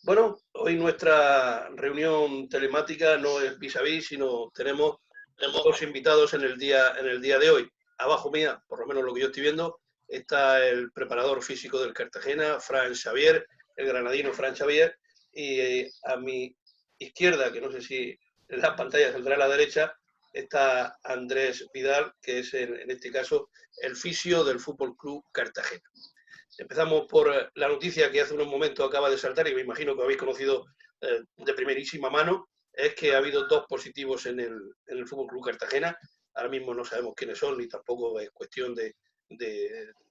Bueno, hoy nuestra reunión telemática no es vis a vis, sino tenemos dos invitados en el día de hoy. Abajo mía, por lo menos lo que yo estoy viendo, está el preparador físico del Cartagena, Fran Xavier, el granadino Fran Xavier, y a mi izquierda, que no sé si en la pantalla saldrá a la derecha, está Andrés Vidal, que es en este caso el fisio del Fútbol Club Cartagena. Empezamos por la noticia que hace unos momentos acaba de saltar y me imagino que habéis conocido de primerísima mano, es que ha habido dos positivos en el Fútbol Club Cartagena. Ahora mismo no sabemos quiénes son ni tampoco es cuestión de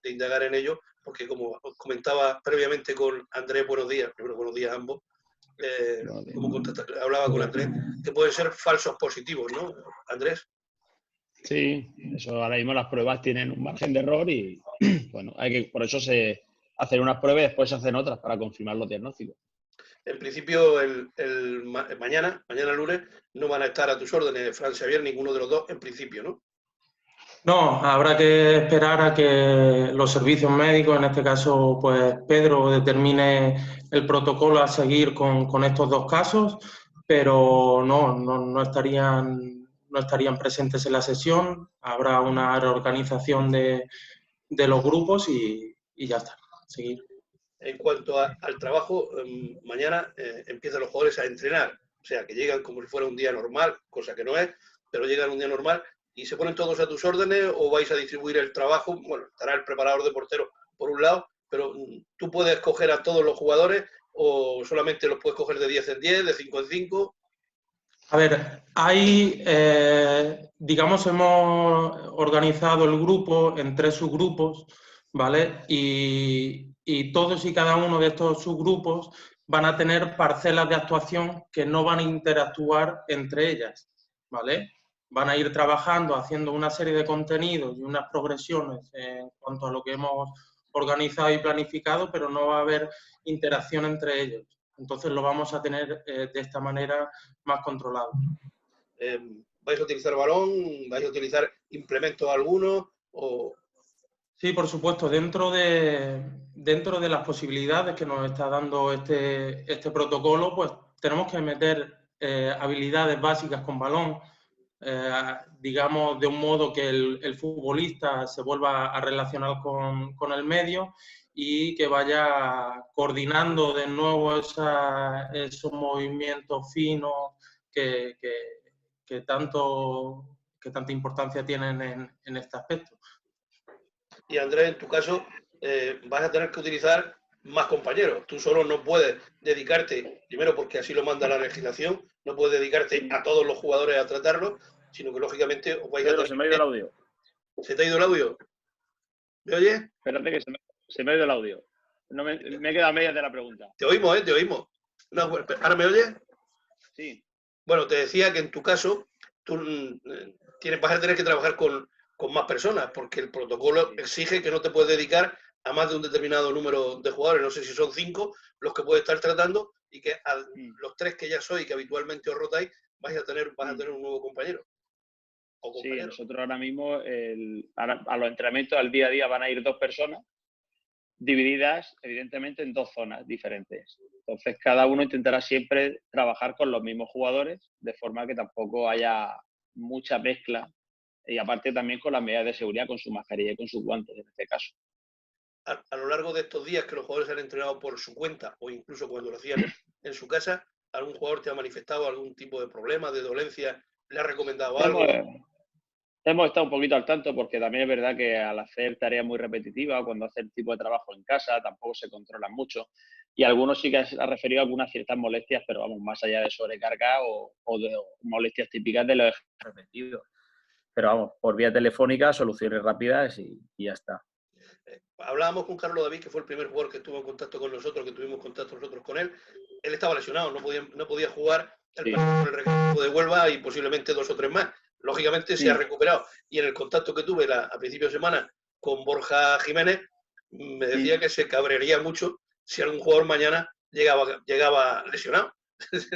indagar en ello, porque como os comentaba previamente con Andrés, buenos días, primero buenos días a ambos, hablaba con Andrés, que pueden ser falsos positivos, ¿no, Andrés? Sí, eso ahora mismo las pruebas tienen un margen de error y bueno, por eso se hacen unas pruebas y después se hacen otras para confirmar los diagnósticos. En principio, mañana lunes, no van a estar a tus órdenes, Fran Xavier, ninguno de los dos, en principio, ¿no? No, habrá que esperar a que los servicios médicos, en este caso, pues Pedro, determine el protocolo a seguir con estos dos casos, pero no estarían presentes en la sesión. Habrá una reorganización de los grupos y ya está, seguir. En cuanto al trabajo, mañana empiezan los jugadores a entrenar, o sea, que llegan como si fuera un día normal, cosa que no es, pero llegan un día normal y se ponen todos a tus órdenes o vais a distribuir el trabajo. Bueno, estará el preparador de portero por un lado, pero tú puedes coger a todos los jugadores o solamente los puedes coger de 10 en 10, de 5 en 5. A ver, digamos, hemos organizado el grupo en 3 subgrupos, ¿vale? Y todos y cada uno de estos subgrupos van a tener parcelas de actuación que no van a interactuar entre ellas, ¿vale? Van a ir trabajando, haciendo una serie de contenidos y unas progresiones en cuanto a lo que hemos organizado y planificado, pero no va a haber interacción entre ellos. Entonces lo vamos a tener de esta manera más controlado. ¿Vais a utilizar balón? ¿Vais a utilizar implementos algunos? O... Sí, por supuesto, dentro de las posibilidades que nos está dando este protocolo, pues tenemos que meter habilidades básicas con balón, digamos, de un modo que el futbolista se vuelva a relacionar con el medio y que vaya coordinando de nuevo esos movimientos finos que tanta importancia tienen en este aspecto. Y Andrés, en tu caso, vas a tener que utilizar más compañeros. Tú solo no puedes dedicarte, primero porque así lo manda la legislación, no puedes dedicarte a todos los jugadores a tratarlos, sino que lógicamente os vais a tener... Se me ha ido el audio. ¿Se te ha ido el audio? ¿Me oyes? Espérate que se me ha ido el audio. No me he quedado a medias de la pregunta. Te oímos, te oímos. No, ¿ahora me oyes? Sí. Bueno, te decía que en tu caso tú vas a tener que trabajar con más personas, porque el protocolo exige que no te puedes dedicar a más de un determinado número de jugadores. No sé si son 5 los que puedes estar tratando y que a los 3 que ya sois, que habitualmente os rotáis, vas a tener un nuevo compañero. Sí, nosotros ahora mismo a los entrenamientos al día a día van a ir 2 personas, divididas evidentemente en 2 zonas diferentes. Entonces cada uno intentará siempre trabajar con los mismos jugadores, de forma que tampoco haya mucha mezcla, y aparte también con las medidas de seguridad, con su mascarilla y con sus guantes en este caso. A lo largo de estos días que los jugadores han entrenado por su cuenta o incluso cuando lo hacían en su casa, ¿algún jugador te ha manifestado algún tipo de problema, de dolencia? ¿Le ha recomendado algo? Hemos estado un poquito al tanto porque también es verdad que al hacer tareas muy repetitivas, cuando hacen tipo de trabajo en casa, tampoco se controlan mucho. Y algunos sí que ha referido a algunas ciertas molestias, pero vamos, más allá de sobrecarga o de molestias típicas de los ejercicios repetidos. Pero vamos, por vía telefónica, soluciones rápidas y ya está. Hablábamos con Carlos David, que fue el primer jugador que estuvo en contacto con nosotros, que tuvimos contacto nosotros con él. Él estaba lesionado, no podía jugar el recurso de Huelva y posiblemente 2 o 3 más. Lógicamente se ha recuperado. Y en el contacto que tuve a principio de semana con Borja Jiménez, me decía que se cabrearía mucho si algún jugador mañana llegaba lesionado.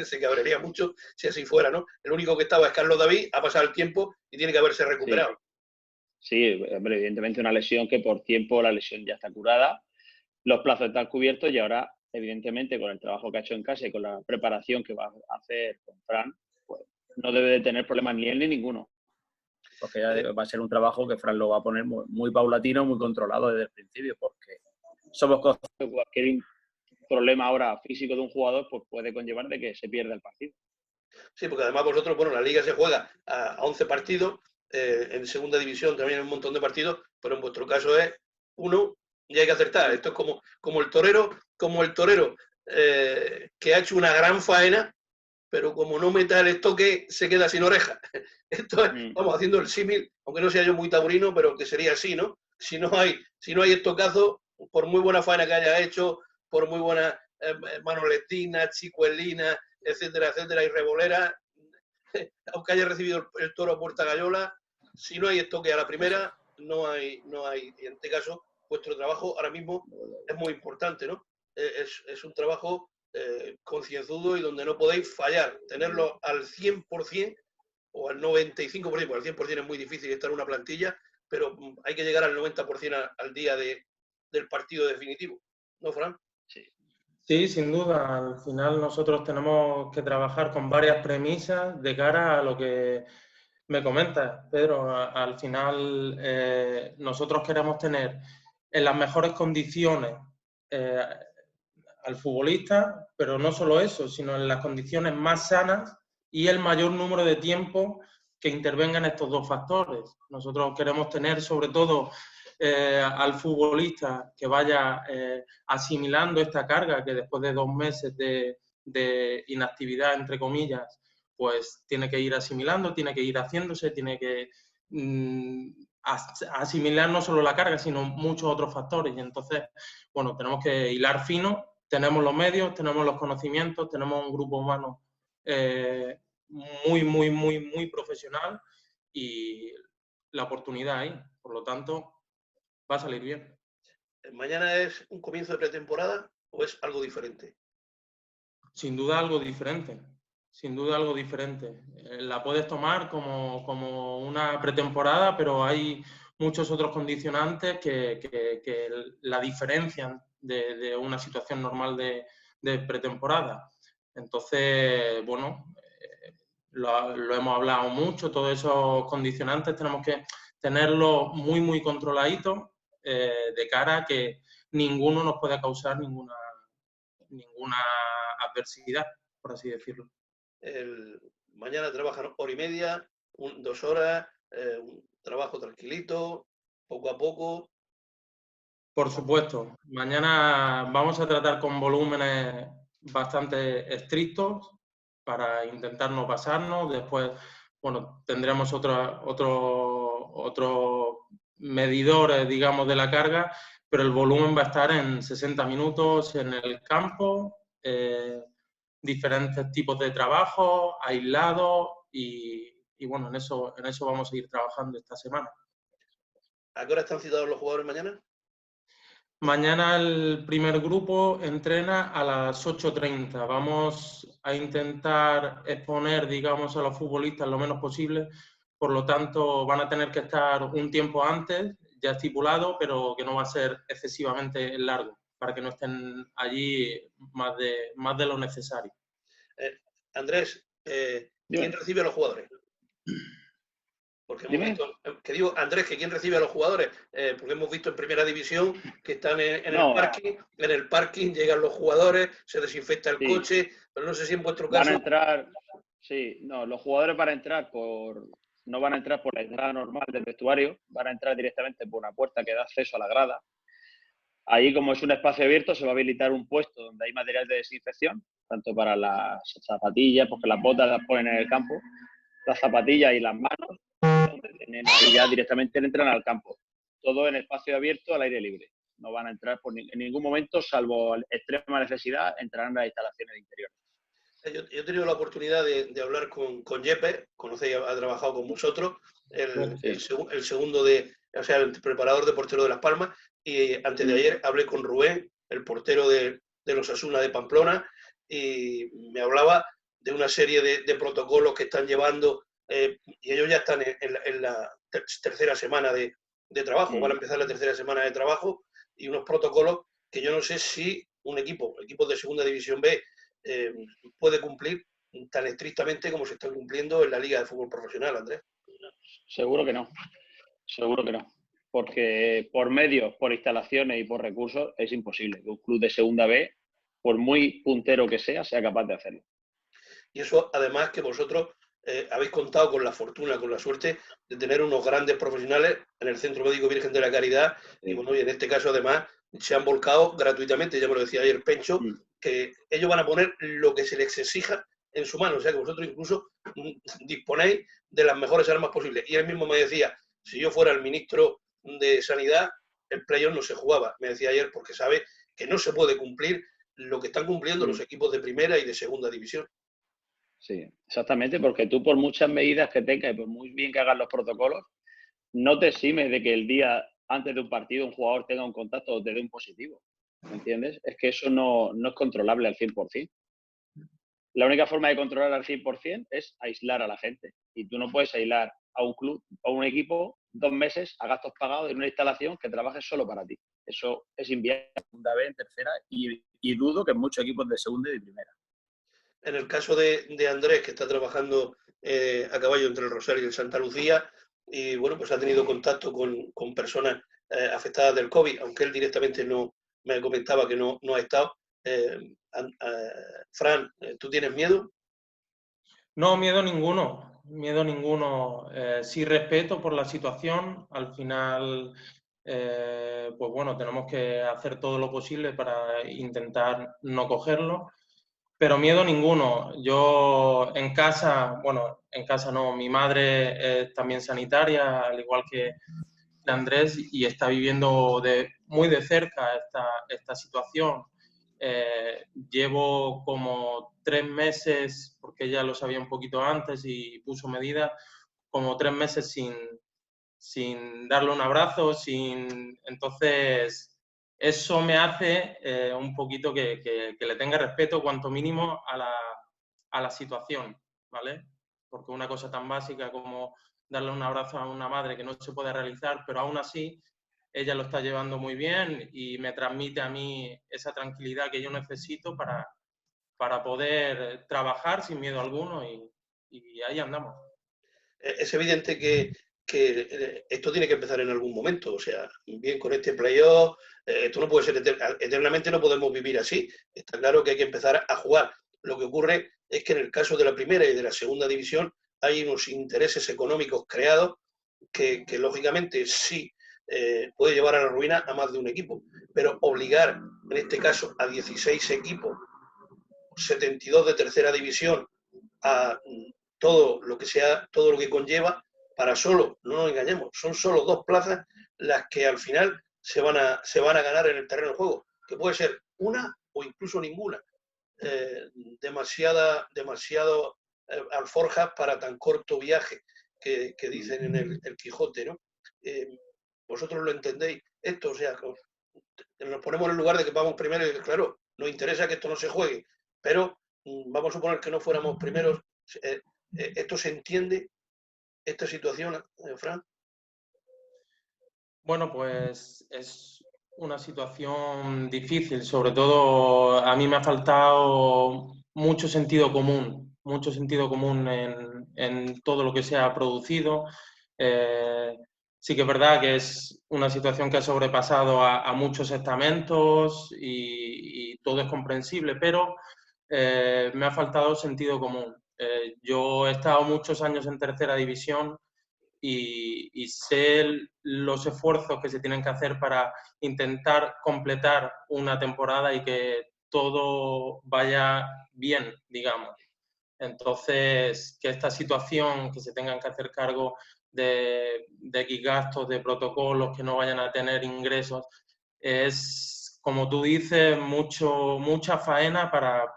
Se cabrearía mucho si así fuera, ¿no? El único que estaba es Carlos David, ha pasado el tiempo y tiene que haberse recuperado. Sí, hombre, evidentemente una lesión que por tiempo la lesión ya está curada, los plazos están cubiertos y ahora evidentemente con el trabajo que ha hecho en casa y con la preparación que va a hacer con Fran, pues no debe de tener problemas ni él ni ninguno. Porque ya va a ser un trabajo que Fran lo va a poner muy, muy paulatino, muy controlado desde el principio, porque somos conscientes que cualquier problema ahora físico de un jugador pues puede conllevar de que se pierda el partido. Sí, porque además vosotros, bueno, la liga se juega a 11 partidos, en segunda división también hay un montón de partidos, pero en vuestro caso es uno y hay que acertar. Esto es como el torero que ha hecho una gran faena, pero como no meta el estoque, se queda sin oreja. Esto es, vamos haciendo el símil, aunque no sea yo muy taurino, pero que sería así, ¿no? Si no hay estocazo, por muy buena faena que haya hecho, por muy buena manoletina, chicuelina, etcétera, etcétera, y revolera, aunque haya recibido el toro a puerta gallola, si no hay estoque a la primera, no hay, y en este caso, vuestro trabajo ahora mismo es muy importante, ¿no? Es un trabajo concienzudo y donde no podéis fallar, tenerlo al 100% o al 95%, porque al 100% es muy difícil estar en una plantilla, pero hay que llegar al 90% al día del partido definitivo, ¿no, Fran? Sí. Sí, sin duda. Al final nosotros tenemos que trabajar con varias premisas de cara a lo que me comentas, Pedro. Al final nosotros queremos tener en las mejores condiciones al futbolista, pero no solo eso, sino en las condiciones más sanas y el mayor número de tiempo que intervengan estos dos factores. Nosotros queremos tener sobre todo al futbolista que vaya asimilando esta carga que después de 2 meses de inactividad, entre comillas, pues tiene que ir asimilando, tiene que ir haciéndose, tiene que asimilar no solo la carga, sino muchos otros factores. Y entonces, bueno, tenemos que hilar fino, tenemos los medios, tenemos los conocimientos, tenemos un grupo humano muy profesional y la oportunidad ahí. Por lo tanto, va a salir bien. ¿Mañana es un comienzo de pretemporada o es algo diferente? Sin duda algo diferente. Sin duda algo diferente. La puedes tomar como una pretemporada, pero hay muchos otros condicionantes que la diferencian de una situación normal de pretemporada. Entonces, bueno, lo hemos hablado mucho, todos esos condicionantes tenemos que tenerlos muy controladitos de cara a que ninguno nos pueda causar ninguna adversidad, por así decirlo. Mañana trabajan 1 hora y media, 2 horas, un trabajo tranquilito, poco a poco. Por supuesto. Mañana vamos a tratar con volúmenes bastante estrictos para intentar no pasarnos. Después, bueno, tendremos otros medidores, digamos, de la carga, pero el volumen va a estar en 60 minutos en el campo, diferentes tipos de trabajo, aislados y bueno, en eso vamos a ir trabajando esta semana. ¿A qué hora están citados los jugadores mañana? Mañana el primer grupo entrena a las 8:30. Vamos a intentar exponer, digamos, a los futbolistas lo menos posible. Por lo tanto, van a tener que estar un tiempo antes, ya estipulado, pero que no va a ser excesivamente largo, para que no estén allí más de lo necesario. Andrés, ¿quién recibe a los jugadores? Porque hemos visto, que digo, Andrés, que quién recibe a los jugadores, porque hemos visto en primera división que están en el parking llegan los jugadores, se desinfecta el coche, pero no sé si en vuestro caso... Van a entrar, los jugadores no van a entrar por la entrada normal del vestuario, van a entrar directamente por una puerta que da acceso a la grada. Ahí, como es un espacio abierto, se va a habilitar un puesto donde hay material de desinfección, tanto para las zapatillas, porque las botas las ponen en el campo, las zapatillas y las manos, y ya directamente entran al campo. Todo en espacio abierto al aire libre. No van a entrar en ningún momento, salvo extrema necesidad, entrarán a las instalaciones interiores. Yo he tenido la oportunidad de hablar con Jeppe, conocéis, ha trabajado con vosotros, el segundo el preparador de portero de Las Palmas, y antes de ayer hablé con Rubén, el portero de los Osasuna de Pamplona, y me hablaba de una serie de protocolos que están llevando, y ellos ya están en la tercera semana de trabajo, van a empezar la tercera semana de trabajo, y unos protocolos que yo no sé si equipos de segunda división B, puede cumplir tan estrictamente como se están cumpliendo en la Liga de Fútbol Profesional, Andrés? Seguro que no. Seguro que no. Porque por medios, por instalaciones y por recursos es imposible que un club de segunda B, por muy puntero que sea capaz de hacerlo. Y eso, además, que vosotros habéis contado con la fortuna, con la suerte de tener unos grandes profesionales en el Centro Médico Virgen de la Caridad. Sí. Y bueno, y en este caso, además, se han volcado gratuitamente, ya me lo decía ayer Pencho, que ellos van a poner lo que se les exija en su mano. O sea, que vosotros incluso disponéis de las mejores armas posibles. Y él mismo me decía, si yo fuera el ministro de Sanidad, el playoff no se jugaba. Me decía ayer, porque sabe que no se puede cumplir lo que están cumpliendo los equipos de primera y de segunda división. Sí, exactamente, porque tú por muchas medidas que tengas y por muy bien que hagas los protocolos, no te eximes de que el día antes de un partido un jugador tenga un contacto o te dé un positivo. ¿Me entiendes? Es que eso no es controlable al 100%. La única forma de controlar al 100% es aislar a la gente. Y tú no puedes aislar a un club o un equipo 2 meses a gastos pagados en una instalación que trabaje solo para ti. Eso es inviable en segunda B, en tercera y dudo que en muchos equipos de segunda y de primera. En el caso de Andrés, que está trabajando a caballo entre el Rosario y el Santa Lucía, y bueno, pues ha tenido contacto con personas afectadas del COVID, aunque él directamente no me comentaba que no ha estado. Fran, ¿tú tienes miedo? No, miedo ninguno. Miedo ninguno. Sí, respeto por la situación. Al final, pues bueno, tenemos que hacer todo lo posible para intentar no cogerlo. Pero miedo ninguno. Yo en casa, bueno, en casa no, mi madre es también sanitaria, al igual que Andrés, y está viviendo muy de cerca esta situación. Llevo como 3 meses, porque ella lo sabía un poquito antes y puso medidas, como 3 meses sin darle un abrazo, entonces eso me hace un poquito que le tenga respeto, cuanto mínimo, a la situación, ¿vale? Porque una cosa tan básica como darle un abrazo a una madre que no se puede realizar, pero aún así ella lo está llevando muy bien y me transmite a mí esa tranquilidad que yo necesito para poder trabajar sin miedo alguno y ahí andamos. Es evidente que esto tiene que empezar en algún momento, o sea, bien con este playoff, esto no puede ser eternamente, no podemos vivir así. Está claro que hay que empezar a jugar. Lo que ocurre es que en el caso de la primera y de la segunda división hay unos intereses económicos creados que lógicamente sí puede llevar a la ruina a más de un equipo, pero obligar en este caso a 16 equipos, 72 de tercera división, a todo lo que conlleva, para solo, no nos engañemos, son solo 2 plazas las que al final se van a ganar en el terreno de juego, que puede ser una o incluso ninguna. Demasiado alforjas para tan corto viaje que dicen en el Quijote, ¿no? Vosotros lo entendéis esto, o sea, nos ponemos en el lugar de que vamos primero y claro, nos interesa que esto no se juegue, pero vamos a suponer que no fuéramos primeros. ¿Esto se entiende, esta situación, Fran? Bueno, pues es una situación difícil, sobre todo a mí me ha faltado mucho sentido común en todo lo que se ha producido. Sí que es verdad que es una situación que ha sobrepasado a muchos estamentos y todo es comprensible, pero me ha faltado sentido común. Yo he estado muchos años en tercera división y sé los esfuerzos que se tienen que hacer para intentar completar una temporada y que todo vaya bien, digamos. Entonces, que esta situación, que se tengan que hacer cargo de X gastos, de protocolos, que no vayan a tener ingresos, es, como tú dices, mucha faena para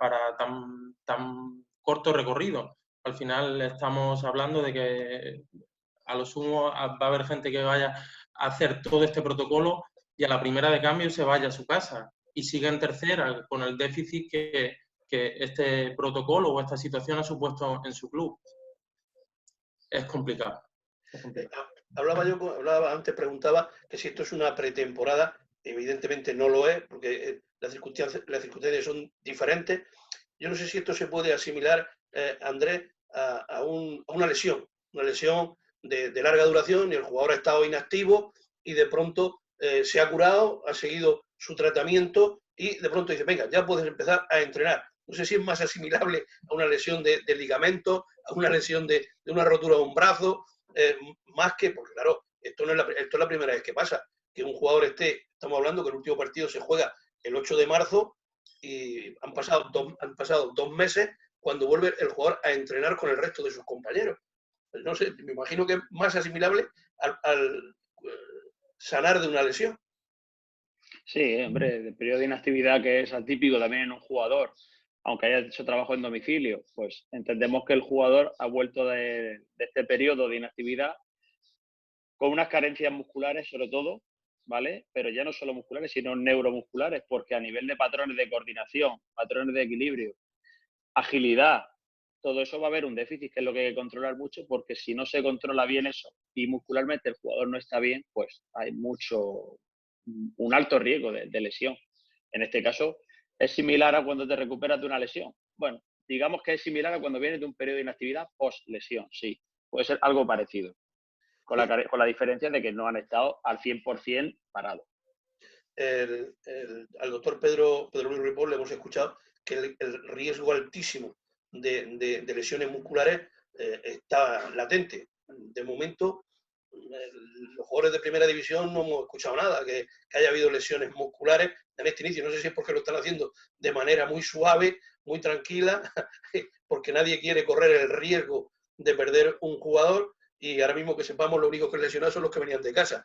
tan corto recorrido. Al final estamos hablando de que a lo sumo va a haber gente que vaya a hacer todo este protocolo y a la primera de cambio se vaya a su casa y siga en tercera con el déficit que este protocolo o esta situación ha supuesto en su club. Es complicado. Hablaba antes, preguntaba que si esto es una pretemporada. evidentemente no lo es, porque las circunstancias son diferentes. Yo no sé si esto se puede asimilar, Andrés, a una lesión de larga duración, y el jugador ha estado inactivo y de pronto se ha curado, ha seguido su tratamiento y de pronto dice, venga, ya puedes empezar a entrenar. No sé si es más asimilable a una lesión de ligamento, a una lesión de una rotura de un brazo, más que, porque claro, esto es la primera vez que pasa, que un jugador estamos hablando que el último partido se juega el 8 de marzo y han pasado 2 meses cuando vuelve el jugador a entrenar con el resto de sus compañeros. No sé, me imagino que es más asimilable al sanar de una lesión. Sí, hombre, el periodo de inactividad que es atípico también en un jugador, aunque haya hecho trabajo en domicilio, pues entendemos que el jugador ha vuelto de este periodo de inactividad con unas carencias musculares sobre todo, ¿vale? Pero ya no solo musculares, sino neuromusculares, porque a nivel de patrones de coordinación, patrones de equilibrio, agilidad, todo eso va a haber un déficit, que es lo que hay que controlar mucho, porque si no se controla bien eso y muscularmente el jugador no está bien, pues hay un alto riesgo de lesión. En este caso, es similar a cuando te recuperas de una lesión. Bueno, digamos que es similar a cuando vienes de un periodo de inactividad post-lesión, sí. Puede ser algo parecido, con la diferencia de que no han estado al 100% parados. Al doctor Pedro Luis Ripoll le hemos escuchado que el riesgo altísimo de lesiones musculares está latente. De momento, los jugadores de primera división no hemos escuchado nada, que haya habido lesiones musculares en este inicio. No sé si es porque lo están haciendo de manera muy suave, muy tranquila, porque nadie quiere correr el riesgo de perder un jugador, y ahora mismo que sepamos, los únicos que lesionados son los que venían de casa.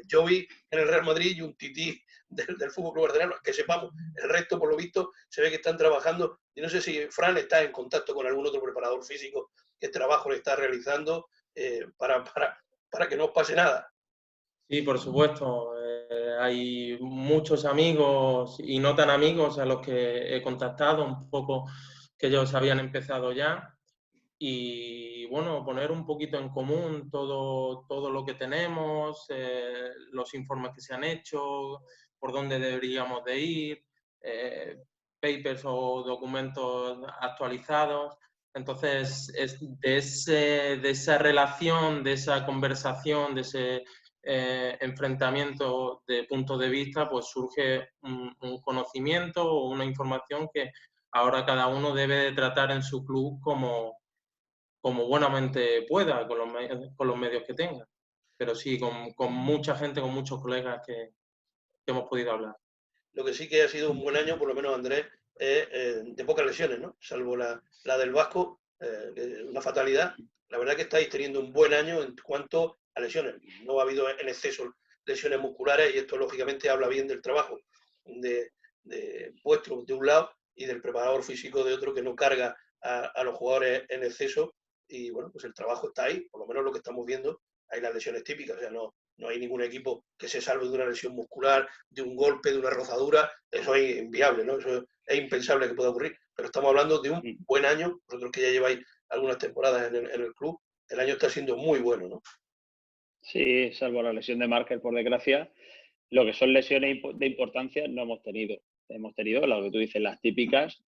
Yo vi en el Real Madrid y un tití del Fútbol Club Barcelona, que sepamos, el resto por lo visto se ve que están trabajando, y no sé si Fran está en contacto con algún otro preparador físico qué trabajo le está realizando para que no pase nada. Sí, por supuesto. Hay muchos amigos y no tan amigos a los que he contactado, un poco que ellos habían empezado ya. Y bueno, poner un poquito en común todo lo que tenemos, los informes que se han hecho, por dónde deberíamos de ir, papers o documentos actualizados. Entonces, de esa relación, de esa conversación, de ese enfrentamiento de puntos de vista, pues surge un conocimiento o una información que ahora cada uno debe de tratar en su club como buenamente pueda, con los medios que tenga. Pero sí, con mucha gente, con muchos colegas que hemos podido hablar. Lo que sí que ha sido un buen año, por lo menos Andrés, de pocas lesiones, ¿no? Salvo la del Vasco, una fatalidad. La verdad que estáis teniendo un buen año en cuanto a lesiones. No ha habido en exceso lesiones musculares, y esto lógicamente habla bien del trabajo de vuestro de un lado y del preparador físico de otro, que no carga a los jugadores en exceso. Y bueno, pues el trabajo está ahí, por lo menos lo que estamos viendo. Hay las lesiones típicas, o sea, no hay ningún equipo que se salve de una lesión muscular, de un golpe, de una rozadura. Eso es inviable, ¿no? Eso es impensable que pueda ocurrir. Pero estamos hablando de un buen año. Vosotros que ya lleváis algunas temporadas en el club, el año está siendo muy bueno, ¿no? Sí, salvo la lesión de Marker, por desgracia, lo que son lesiones de importancia no hemos tenido. Hemos tenido, lo que tú dices, las típicas.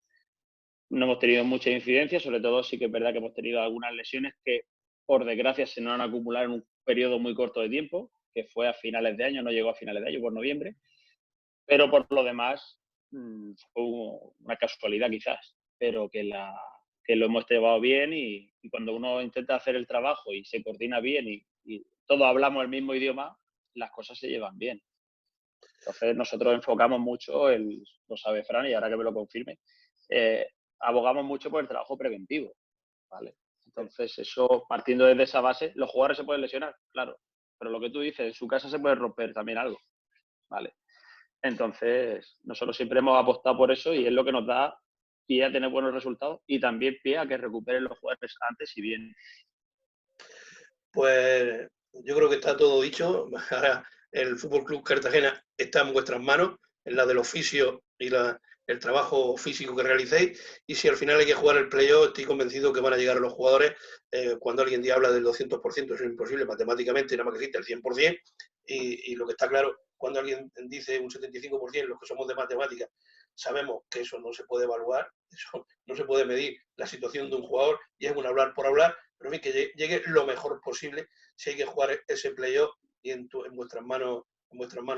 No hemos tenido mucha incidencia, sobre todo sí que es verdad que hemos tenido algunas lesiones que, por desgracia, se nos han acumulado en un periodo muy corto de tiempo, que fue a finales de año, no llegó a finales de año, por noviembre. Pero por lo demás, fue una casualidad quizás, pero que lo hemos llevado bien, y cuando uno intenta hacer el trabajo y se coordina bien y todos hablamos el mismo idioma, las cosas se llevan bien. Entonces nosotros enfocamos mucho, lo sabe Fran y ahora que me lo confirme, abogamos mucho por el trabajo preventivo, ¿vale? Entonces eso, partiendo desde esa base, los jugadores se pueden lesionar, claro, pero lo que tú dices, en su casa se puede romper también algo, ¿vale? Entonces nosotros siempre hemos apostado por eso, y es lo que nos da pie a tener buenos resultados y también pie a que recuperen los jugadores antes y bien. Pues yo creo que está todo dicho. Ahora el Fútbol Club Cartagena está en vuestras manos, en la del oficio y el trabajo físico que realicéis, y si al final hay que jugar el playoff, estoy convencido que van a llegar los jugadores. Cuando alguien habla del 200%, eso es imposible matemáticamente, nada más que existe el 100%, y lo que está claro cuando alguien dice un 75%, los que somos de matemáticas, sabemos que eso no se puede evaluar, eso no se puede medir la situación de un jugador y es un hablar por hablar, pero en fin, que llegue lo mejor posible. Si hay que jugar ese playoff y en vuestras manos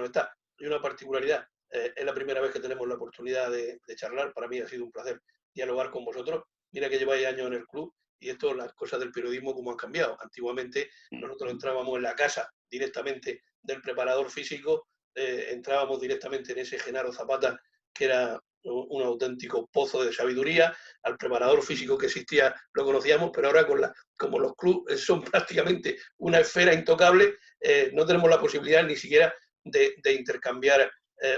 está. Y una particularidad, es la primera vez que tenemos la oportunidad de charlar, para mí ha sido un placer dialogar con vosotros. Mira que lleváis años en el club y esto, las cosas del periodismo como han cambiado. Antiguamente nosotros entrábamos en la casa directamente del preparador físico, entrábamos directamente en ese Genaro Zapata, que era un auténtico pozo de sabiduría. Al preparador físico que existía lo conocíamos, pero ahora como los clubes son prácticamente una esfera intocable, no tenemos la posibilidad ni siquiera de intercambiar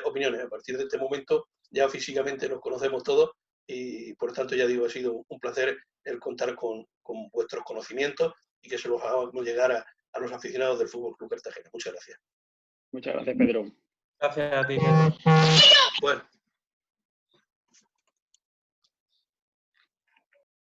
opiniones. A partir de este momento ya físicamente nos conocemos todos y por tanto ya digo, ha sido un placer el contar con vuestros conocimientos y que se los hagamos llegar a los aficionados del Fútbol Club Cartagena. Muchas gracias. Muchas gracias, Pedro. Gracias a ti, Pedro. Bueno.